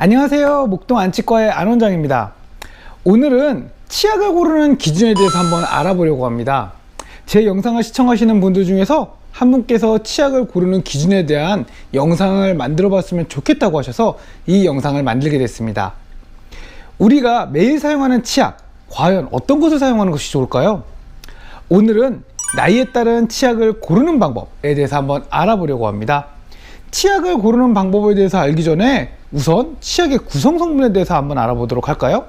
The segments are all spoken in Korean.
안녕하세요. 목동 안치과의 안 원장입니다. 오늘은 치약을 고르는 기준에 대해서 한번 알아보려고 합니다. 제 영상을 시청하시는 분들 중에서 한 분께서 치약을 고르는 기준에 대한 영상을 만들어 봤으면 좋겠다고 하셔서 이 영상을 만들게 됐습니다. 우리가 매일 사용하는 치약, 과연 어떤 것을 사용하는 것이 좋을까요? 오늘은 나이에 따른 치약을 고르는 방법에 대해서 한번 알아보려고 합니다. 치약을 고르는 방법에 대해서 알기 전에 우선 치약의 구성 성분에 대해서 한번 알아보도록 할까요?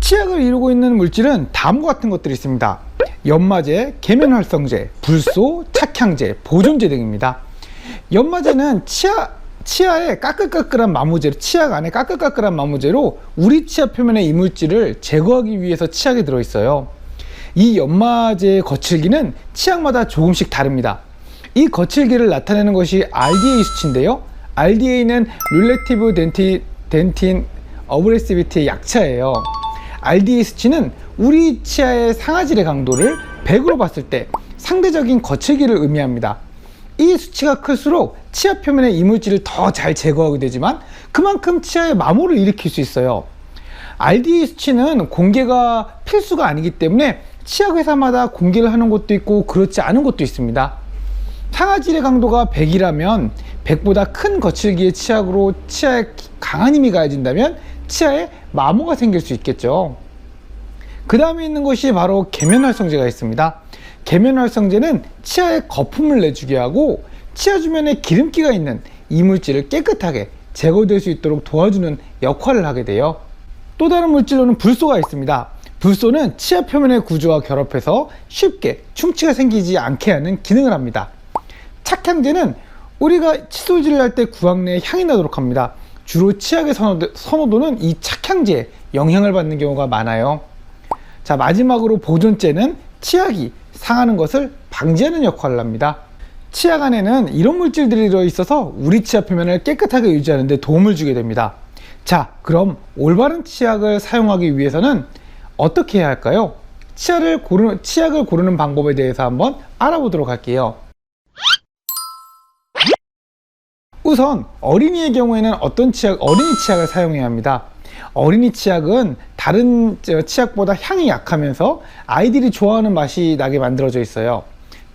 치약을 이루고 있는 물질은 다음과 같은 것들이 있습니다. 연마제, 계면활성제, 불소, 착향제, 보존제 등입니다. 연마제는 치아의 까끌까끌한 마모제로, 치약 안에 까끌까끌한 마모제로 우리 치아 표면의 이물질을 제거하기 위해서 치약에 들어있어요. 이 연마제의 거칠기는 치약마다 조금씩 다릅니다. 이 거칠기를 나타내는 것이 RDA 수치인데요. RDA는 릴레티브 덴틴 어브레시비티의 약자예요. RDA 수치는 우리 치아의 상아질의 강도를 100으로 봤을 때 상대적인 거칠기를 의미합니다. 이 수치가 클수록 치아 표면의 이물질을 더 잘 제거하게 되지만 그만큼 치아에 마모를 일으킬 수 있어요. RDA 수치는 공개가 필수가 아니기 때문에 치약 회사마다 공개를 하는 곳도 있고 그렇지 않은 곳도 있습니다. 상아질의 강도가 100이라면 100보다 큰 거칠기의 치약으로 치아에 강한 힘이 가해진다면 치아에 마모가 생길 수 있겠죠. 그 다음에 있는 것이 바로 계면활성제가 있습니다. 계면활성제는 치아에 거품을 내주게 하고 치아 주변에 기름기가 있는 이물질을 깨끗하게 제거될 수 있도록 도와주는 역할을 하게 돼요. 또 다른 물질로는 불소가 있습니다. 불소는 치아 표면의 구조와 결합해서 쉽게 충치가 생기지 않게 하는 기능을 합니다. 착향제는 우리가 칫솔질을 할 때 구강 내에 향이 나도록 합니다. 주로 치약의 선호도는 이 착향제에 영향을 받는 경우가 많아요. 자, 마지막으로 보존제는 치약이 상하는 것을 방지하는 역할을 합니다. 치약 안에는 이런 물질들이 들어있어서 우리 치아 표면을 깨끗하게 유지하는 데 도움을 주게 됩니다. 자, 그럼 올바른 치약을 사용하기 위해서는 어떻게 해야 할까요? 치약을 고르는 방법에 대해서 한번 알아보도록 할게요. 우선 어린이의 경우에는 어린이 치약을 사용해야 합니다. 어린이 치약은 다른 치약보다 향이 약하면서 아이들이 좋아하는 맛이 나게 만들어져 있어요.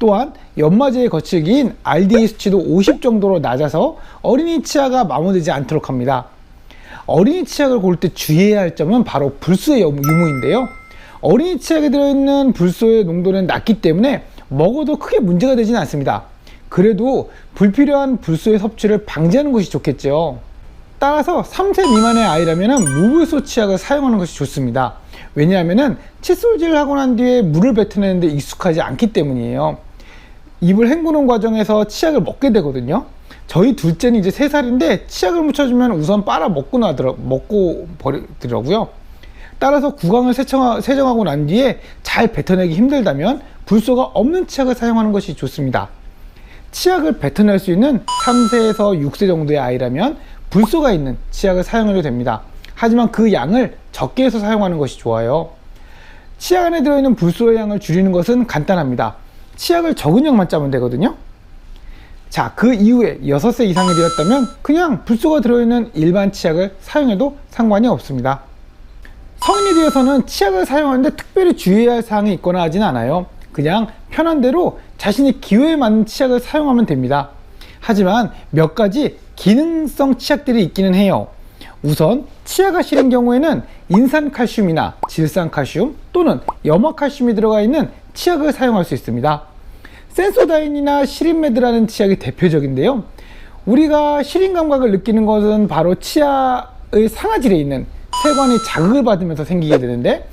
또한 연마제의 거칠기인 RDA 수치도 50 정도로 낮아서 어린이 치아가 마모되지 않도록 합니다. 어린이 치약을 고를 때 주의해야 할 점은 바로 불소의 유무인데요. 어린이 치약에 들어있는 불소의 농도는 낮기 때문에 먹어도 크게 문제가 되지는 않습니다. 그래도 불필요한 불소의 섭취를 방지하는 것이 좋겠죠. 따라서 3세 미만의 아이라면 무불소 치약을 사용하는 것이 좋습니다. 왜냐하면 칫솔질을 하고 난 뒤에 물을 뱉어내는 데 익숙하지 않기 때문이에요. 입을 헹구는 과정에서 치약을 먹게 되거든요. 저희 둘째는 이제 3살인데 치약을 묻혀주면 우선 빨아 먹고 버리더라고요. 따라서 구강을 세정하고 난 뒤에 잘 뱉어내기 힘들다면 불소가 없는 치약을 사용하는 것이 좋습니다. 치약을 뱉어낼 수 있는 3세에서 6세 정도의 아이라면 불소가 있는 치약을 사용해도 됩니다. 하지만 그 양을 적게 해서 사용하는 것이 좋아요. 치약 안에 들어있는 불소의 양을 줄이는 것은 간단합니다. 치약을 적은 양만 짜면 되거든요. 자, 그 이후에 6세 이상이 되었다면 그냥 불소가 들어있는 일반 치약을 사용해도 상관이 없습니다. 성인이 되어서는 치약을 사용하는데 특별히 주의해야 할 사항이 있거나 하진 않아요. 그냥 편한 대로 자신의 기호에 맞는 치약을 사용하면 됩니다. 하지만 몇 가지 기능성 치약들이 있기는 해요. 우선 치아가 시린 경우에는 인산칼슘이나 질산칼슘 또는 염화칼슘이 들어가 있는 치약을 사용할 수 있습니다. 센소다인이나 시린메드라는 치약이 대표적인데요. 우리가 시린 감각을 느끼는 것은 바로 치아의 상아질에 있는 세관이 자극을 받으면서 생기게 되는데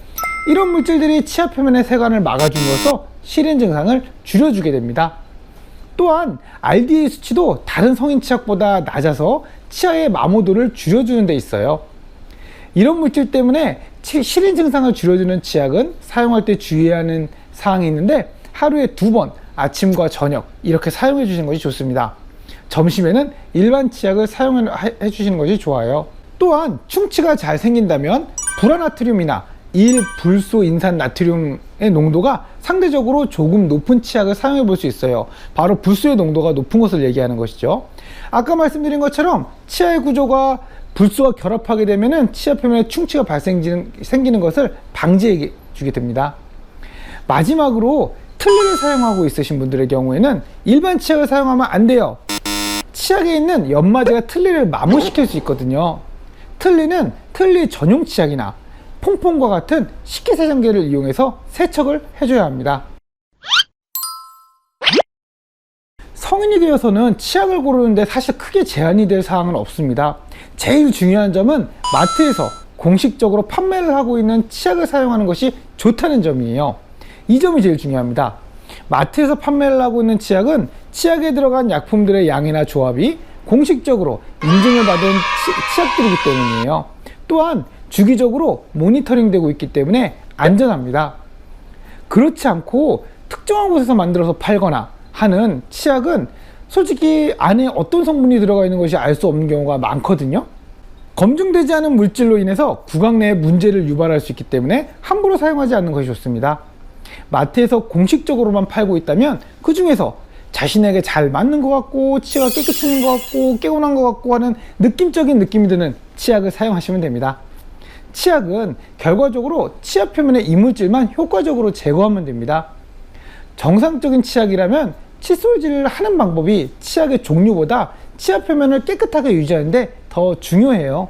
이런 물질들이 치아 표면의 세관을 막아줌으로써 시린 증상을 줄여주게 됩니다. 또한 RDA 수치도 다른 성인 치약보다 낮아서 치아의 마모도를 줄여주는 데 있어요. 이런 물질 때문에 시린 증상을 줄여주는 치약은 사용할 때 주의해야 하는 사항이 있는데 하루에 2번 아침과 저녁 이렇게 사용해 주시는 것이 좋습니다. 점심에는 일반 치약을 사용해 주시는 것이 좋아요. 또한 충치가 잘 생긴다면 불화나트륨이나 1불소 인산 나트륨 농도가 상대적으로 조금 높은 치약을 사용해 볼 수 있어요. 바로 불소의 농도가 높은 것을 얘기하는 것이죠. 아까 말씀드린 것처럼 치아의 구조가 불소와 결합하게 되면 치아 표면에 충치가 생기는 것을 방지해 주게 됩니다. 마지막으로 틀니를 사용하고 있으신 분들의 경우에는 일반 치약을 사용하면 안 돼요. 치약에 있는 연마제가 틀니를 마모시킬 수 있거든요. 틀니는 틀니 전용 치약이나 퐁퐁과 같은 식기세정기를 이용해서 세척을 해줘야 합니다. 성인이 되어서는 치약을 고르는데 사실 크게 제한이 될 사항은 없습니다. 제일 중요한 점은 마트에서 공식적으로 판매를 하고 있는 치약을 사용하는 것이 좋다는 점이에요. 이 점이 제일 중요합니다. 마트에서 판매를 하고 있는 치약은 치약에 들어간 약품들의 양이나 조합이 공식적으로 인증을 받은 치약들이기 때문이에요. 또한 주기적으로 모니터링 되고 있기 때문에 안전합니다. 그렇지 않고 특정한 곳에서 만들어서 팔거나 하는 치약은 솔직히 안에 어떤 성분이 들어가 있는 것이 알 수 없는 경우가 많거든요. 검증되지 않은 물질로 인해서 구강 내에 문제를 유발할 수 있기 때문에 함부로 사용하지 않는 것이 좋습니다. 마트에서 공식적으로만 팔고 있다면 그 중에서 자신에게 잘 맞는 것 같고 치아가 깨끗해진 것 같고 깨운한 것 같고 하는 느낌적인 느낌이 드는 치약을 사용하시면 됩니다. 치약은 결과적으로 치아 표면의 이물질만 효과적으로 제거하면 됩니다. 정상적인 치약이라면 칫솔질을 하는 방법이 치약의 종류보다 치아 표면을 깨끗하게 유지하는데 더 중요해요.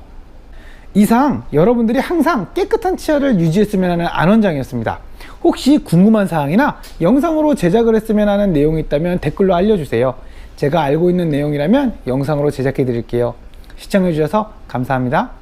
이상 여러분들이 항상 깨끗한 치아를 유지했으면 하는 안원장이었습니다. 혹시 궁금한 사항이나 영상으로 제작을 했으면 하는 내용이 있다면 댓글로 알려주세요. 제가 알고 있는 내용이라면 영상으로 제작해 드릴게요. 시청해 주셔서 감사합니다.